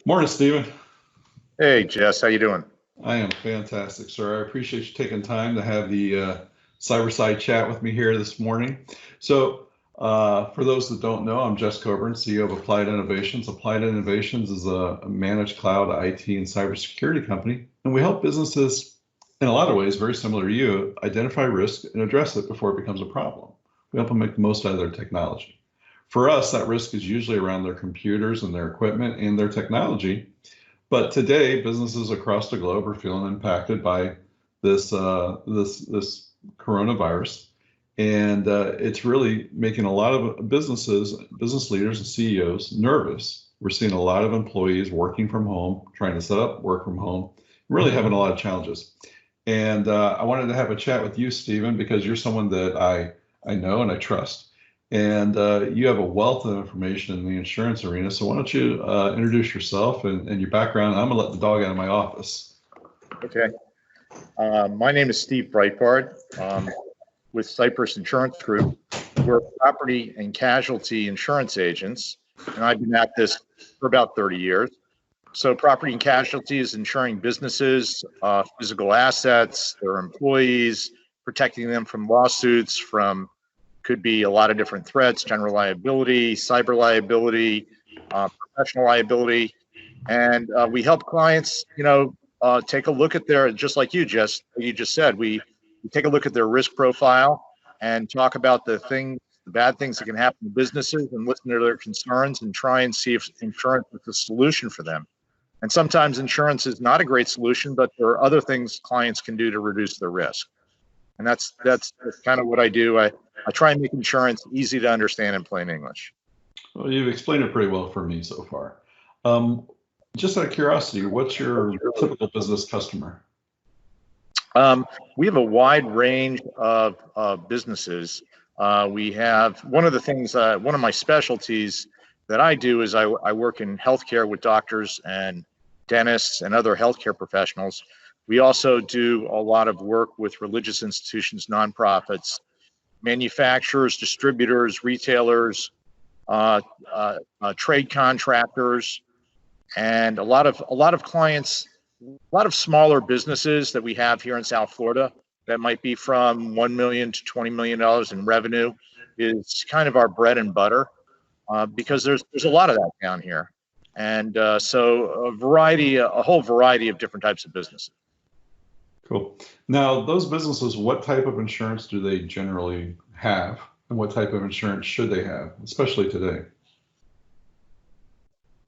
Morning, Stephen. Hey, Jess, how you doing? I am fantastic, sir. I appreciate you taking time to have the Cyberside chat with me here this morning. For those that don't know, I'm Jess Coburn, CEO of Applied Innovations. Applied Innovations is a managed cloud IT and cybersecurity company, and we help businesses, in a lot of ways, very similar to you, identify risk and address it before it becomes a problem. We help them make the most out of their technology. For us, that risk is usually around their computers and their equipment and their technology. But today, businesses across the globe are feeling impacted by this coronavirus, and it's really making a lot of business leaders and CEOs nervous. We're seeing a lot of employees working from home, trying to set up work from home, really having a lot of challenges. And I wanted to have a chat with you, Stephen, because you're someone that I know and I trust. And you have a wealth of information in the insurance arena. So why don't you introduce yourself and your background? I'm gonna let the dog out of my office. Okay. My name is Steve Breitbart with Cypress Insurance Group. We're property and casualty insurance agents, and I've been at this for about 30 years. So property and casualty is insuring businesses, physical assets, their employees, protecting them from lawsuits, could be a lot of different threats: general liability, cyber liability, professional liability. And we help clients, take a look at just like you just said, we take a look at their risk profile and talk about the bad things that can happen to businesses, and listen to their concerns and try and see if insurance is a solution for them. And sometimes insurance is not a great solution, but there are other things clients can do to reduce their risk. And that's kind of what I do. I try and make insurance easy to understand in plain English. Well, you've explained it pretty well for me so far. Just out of curiosity, what's your typical business customer? We have a wide range of businesses. We have one of my specialties that I do is I work in healthcare with doctors and dentists and other healthcare professionals. We also do a lot of work with religious institutions, nonprofits, manufacturers, distributors, retailers, trade contractors, and a lot of clients, a lot of smaller businesses that we have here in South Florida that might be from $1 million to $20 million in revenue is kind of our bread and butter, because there's a lot of that down here. And so a whole variety of different types of businesses. Cool. Now, those businesses, what type of insurance do they generally have, and what type of insurance should they have, especially today?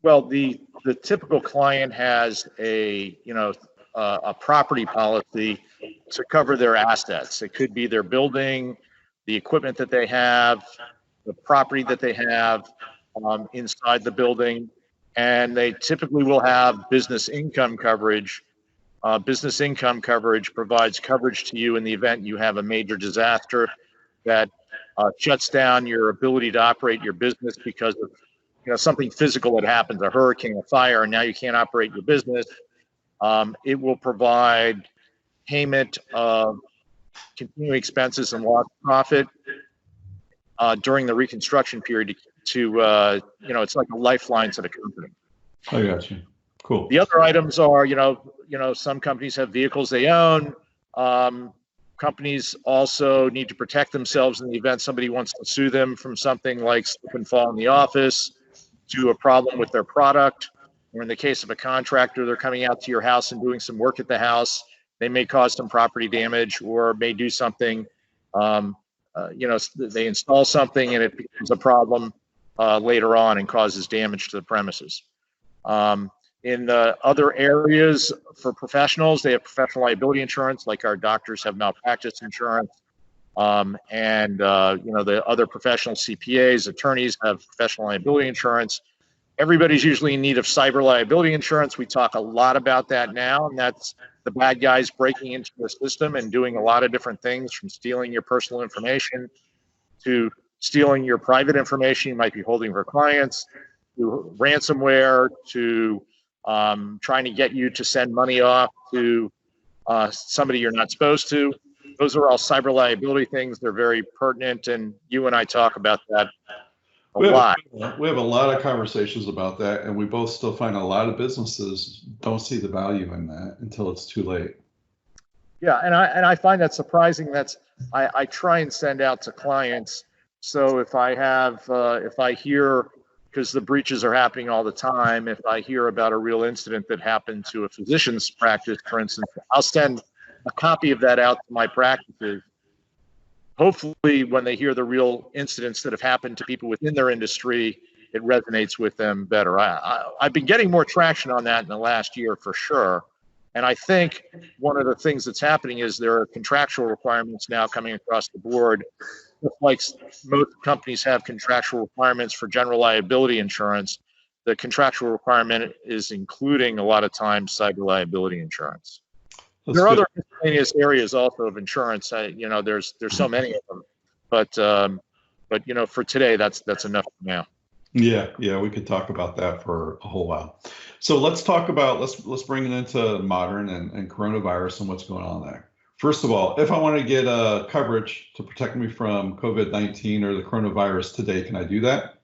Well, the typical client has a property policy to cover their assets. It could be their building, the equipment that they have, the property that they have inside the building, and they typically will have business income coverage. Business income coverage provides coverage to you in the event you have a major disaster that shuts down your ability to operate your business because of something physical that happens, a hurricane, a fire, and now you can't operate your business. It will provide payment of continuing expenses and lost profit during the reconstruction period it's like a lifeline to the company. I got you. Cool. The other items are, some companies have vehicles they own. Companies also need to protect themselves in the event somebody wants to sue them from something like slip and fall in the office, to a problem with their product, or in the case of a contractor, they're coming out to your house and doing some work at the house. They may cause some property damage, or may do something, they install something and it becomes a problem later on and causes damage to the premises. In other areas for professionals, they have professional liability insurance, like our doctors have malpractice insurance. The other professional CPAs, attorneys have professional liability insurance. Everybody's usually in need of cyber liability insurance. We talk a lot about that now, and that's the bad guys breaking into the system and doing a lot of different things, from stealing your personal information to stealing your private information you might be holding for clients, to ransomware, to trying to get you to send money off to somebody you're not supposed to. Those are all cyber liability things. They're very pertinent, and you and I talk about that. a lot. We have a lot of conversations about that, and we both still find a lot of businesses don't see the value in that until it's too late. Yeah, and I find that surprising. I try and send out to clients. So if I hear, because the breaches are happening all the time, if I hear about a real incident that happened to a physician's practice, for instance, I'll send a copy of that out to my practices. Hopefully, when they hear the real incidents that have happened to people within their industry, it resonates with them better. I've been getting more traction on that in the last year for sure. And I think one of the things that's happening is there are contractual requirements now coming across the board. Just like most companies have contractual requirements for general liability insurance, the contractual requirement is including a lot of times cyber liability insurance. There are other miscellaneous areas also of insurance. There's so many of them, but for today, that's enough for now. Yeah, we could talk about that for a whole while. So let's talk about let's bring it into modern and coronavirus and what's going on there. First of all, if I want to get coverage to protect me from COVID-19 or the coronavirus today, can I do that?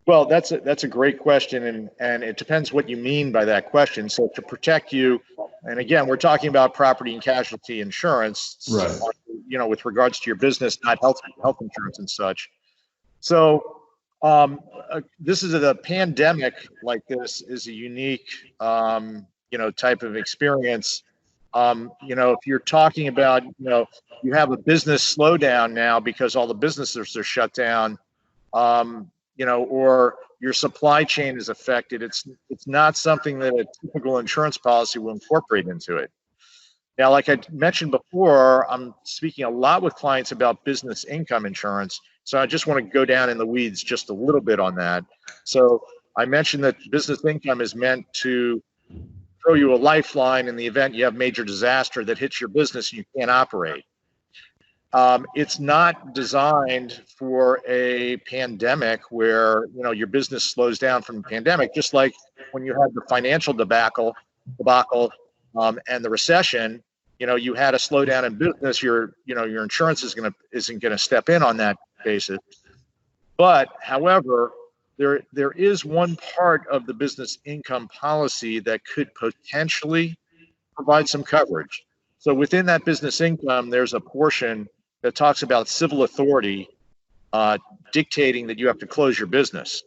Well, that's a great question, and it depends what you mean by that question. So to protect you, and again, we're talking about property and casualty insurance, right? With regards to your business, not health insurance and such. So this is a pandemic like this is a unique, type of experience. If you're talking about, you have a business slowdown now because all the businesses are shut down. Or your supply chain is affected, it's not something that a typical insurance policy will incorporate into it. Now, like I mentioned before, I'm speaking a lot with clients about business income insurance, so I just want to go down in the weeds just a little bit on that. So I mentioned that business income is meant to throw you a lifeline in the event you have major disaster that hits your business and you can't operate. It's not designed for a pandemic where your business slows down from the pandemic. Just like when you had the financial debacle, and the recession, you had a slowdown in business. Your insurance isn't gonna step in on that basis. But however, there is one part of the business income policy that could potentially provide some coverage. So within that business income, there's a portion that talks about civil authority dictating that you have to close your business.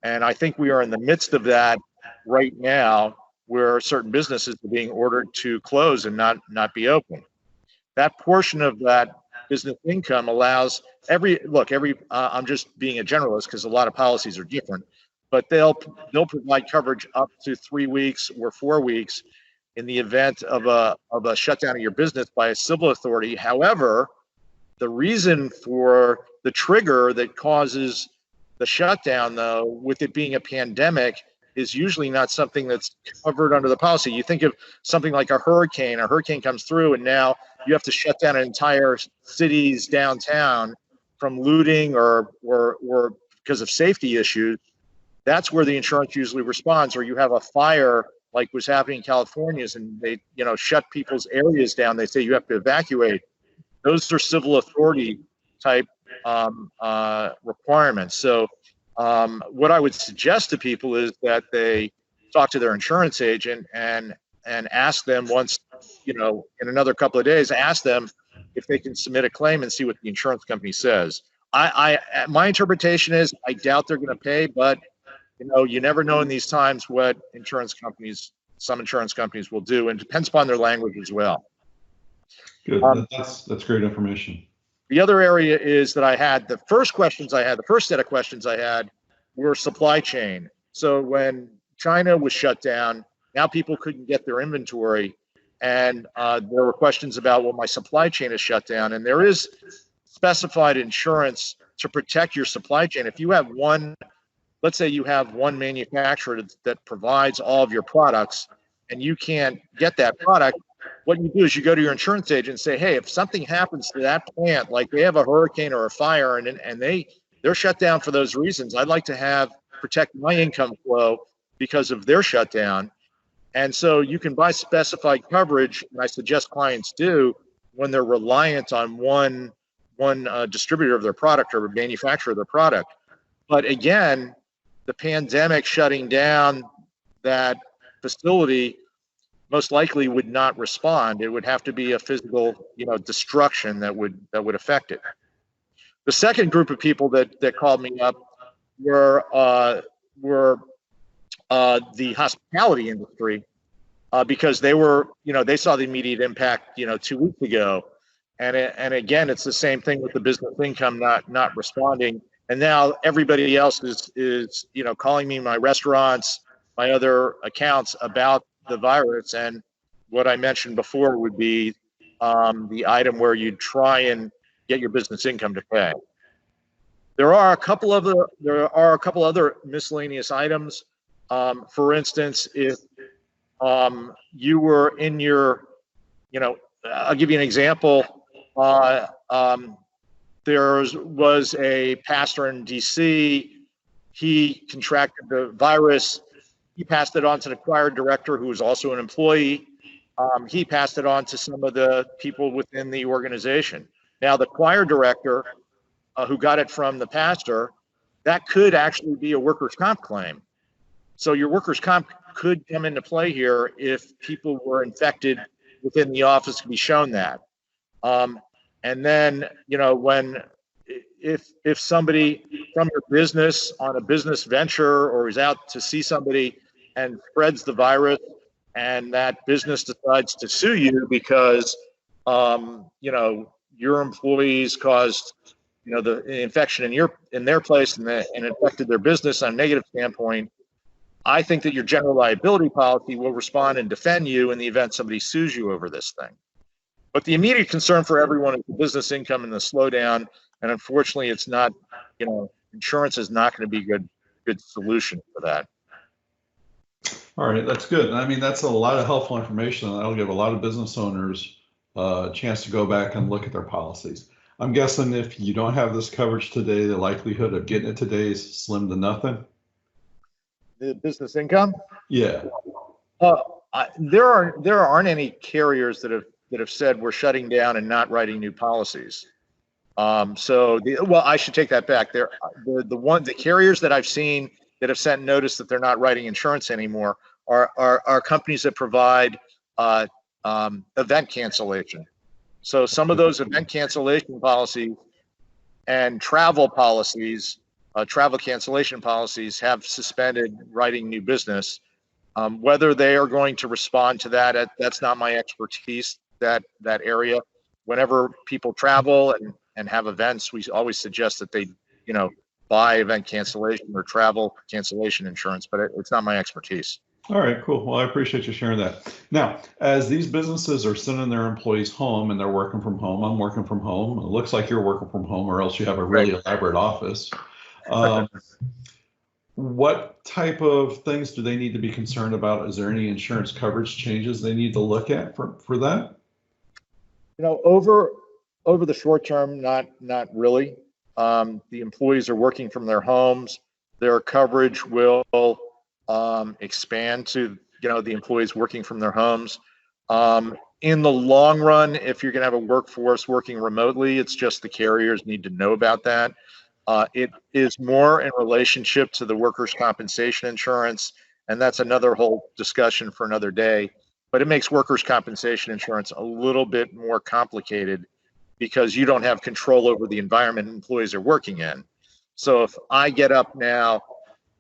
And I think we are in the midst of that right now, where certain businesses are being ordered to close and not be open. That portion of that business income allows I'm just being a generalist because a lot of policies are different, but they'll provide coverage up to 3 weeks or 4 weeks in the event of a shutdown of your business by a civil authority. However, the reason for the trigger that causes the shutdown, though, with it being a pandemic, is usually not something that's covered under the policy. You think of something like a hurricane comes through and now you have to shut down an entire city's downtown from looting or because of safety issues. That's where the insurance usually responds. Or you have a fire like was happening in California and they shut people's areas down. They say you have to evacuate. Those are civil authority type requirements. So what I would suggest to people is that they talk to their insurance agent and ask them once, in another couple of days, ask them if they can submit a claim and see what the insurance company says. My interpretation is I doubt they're going to pay, but you never know in these times what some insurance companies will do, and it depends upon their language as well. Good. That's great information. The other area is that the first set of questions I had were supply chain. So when China was shut down, now people couldn't get their inventory. And there were questions about, well, my supply chain is shut down. And there is specified insurance to protect your supply chain. If you have let's say you have one manufacturer that provides all of your products and you can't get that product, what you do is you go to your insurance agent and say, hey, if something happens to that plant, like they have a hurricane or a fire and they're shut down for those reasons, I'd like to protect my income flow because of their shutdown. And so you can buy specified coverage, and I suggest clients do, when they're reliant on one distributor of their product or manufacturer of their product. But again, the pandemic shutting down that facility most likely would not respond. It would have to be a physical, destruction that would affect it. The second group of people that called me up were the hospitality industry, because they were, they saw the immediate impact, 2 weeks ago, and again, it's the same thing with the business income not responding, and now everybody else is calling me, my restaurants, my other accounts, about the virus. And what I mentioned before would be the item where you try and get your business income to pay. There are a couple other miscellaneous items. For instance, if you were in your, I'll give you an example. There was a pastor in DC. He contracted the virus. He passed it on to the choir director, who was also an employee. He passed it on to some of the people within the organization. Now, the choir director, who got it from the pastor, that could actually be a workers' comp claim. So your workers' comp could come into play here if people were infected within the office, can be shown that. And then, if somebody from your business on a business venture or is out to see somebody and spreads the virus, and that business decides to sue you because, your employees caused, the infection in their place and affected their business on a negative standpoint, I think that your general liability policy will respond and defend you in the event somebody sues you over this thing. But the immediate concern for everyone is the business income and the slowdown. And unfortunately, it's not, insurance is not going to be a good solution for that. All right, that's good. I mean, that's a lot of helpful information, and that'll give a lot of business owners a chance to go back and look at their policies. I'm guessing if you don't have this coverage today, the likelihood of getting it today is slim to nothing. The business income? Yeah. There aren't any carriers that have said we're shutting down and not writing new policies. I should take that back. The carriers that I've seen that have sent notice that they're not writing insurance anymore are companies that provide event cancellation. So some of those event cancellation policies and travel cancellation policies have suspended writing new business. Whether they are going to respond to that, that's not my expertise, that area. Whenever people travel and have events, we always suggest that they, buy event cancellation or travel cancellation insurance, but it's not my expertise. All right, cool. Well, I appreciate you sharing that. Now, as these businesses are sending their employees home and they're working from home, I'm working from home. It looks like you're working from home, or else you have a really elaborate office. What type of things do they need to be concerned about? Is there any insurance coverage changes they need to look at for that? Over the short term, not really. The employees are working from their homes. Their coverage will expand to the employees working from their homes. In the long run, if you're going to have a workforce working remotely, it's just the carriers need to know about that. It is more in relationship to the workers' compensation insurance, and that's another whole discussion for another day. But it makes workers' compensation insurance a little bit more complicated because you don't have control over the environment employees are working in. So if I get up now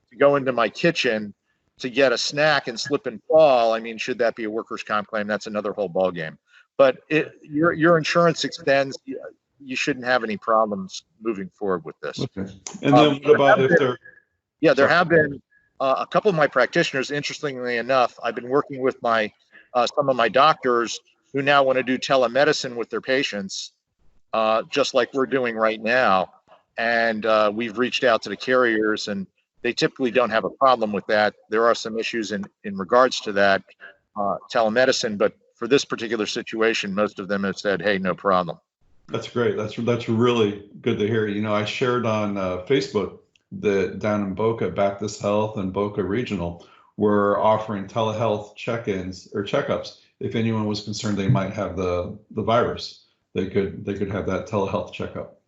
to go into my kitchen to get a snack and slip and fall, I mean, should that be a workers' comp claim? That's another whole ballgame. But your insurance extends. You shouldn't have any problems moving forward with this. Okay. And then what about if they're... Yeah, there have been a couple of my practitioners, interestingly enough, I've been working with some of my doctors who now want to do telemedicine with their patients, just like we're doing right now. And we've reached out to the carriers, and they typically don't have a problem with that. There are some issues in regards to that telemedicine, but for this particular situation, most of them have said, hey, no problem. That's great. That's really good to hear. I shared on Facebook that down in Boca, Baptist Health and Boca Regional were offering telehealth check-ins or checkups. If anyone was concerned they might have the virus, they could have that telehealth checkup.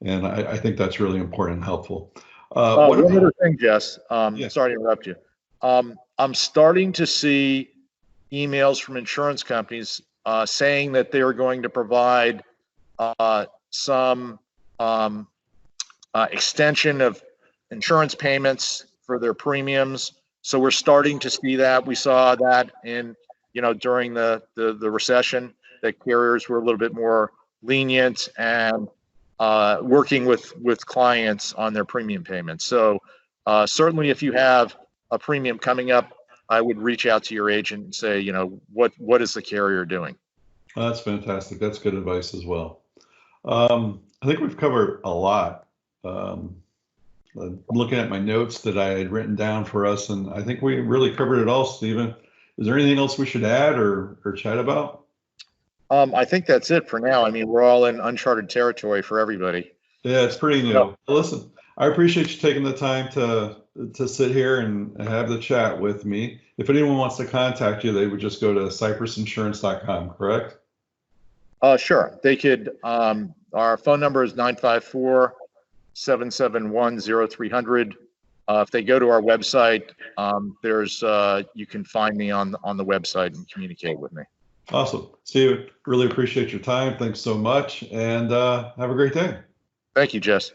And I think that's really important and helpful. What One about, other thing, Jess, yeah, sorry to interrupt you. I'm starting to see emails from insurance companies saying that they are going to provide some extension of insurance payments for their premiums. So we're starting to see that. We saw that during the recession, that carriers were a little bit more lenient and working with clients on their premium payments. So certainly if you have a premium coming up, I would reach out to your agent and say, what is the carrier doing? that's fantastic. That's good advice as well. I think we've covered a lot. I'm looking at my notes that I had written down for us, and I think we really covered it all, Stephen. Is there anything else we should add or chat about? I think that's it for now. I mean, we're all in uncharted territory for everybody. Yeah, it's pretty new. So, Listen, I appreciate you taking the time to sit here and have the chat with me. If anyone wants to contact you, they would just go to cypressinsurance.com, correct? sure. They could, our phone number is 954-771-0300. If they go to our website, you can find me on the website and communicate with me. Awesome. Stephen, really appreciate your time. Thanks so much, and have a great day. Thank you, Jess.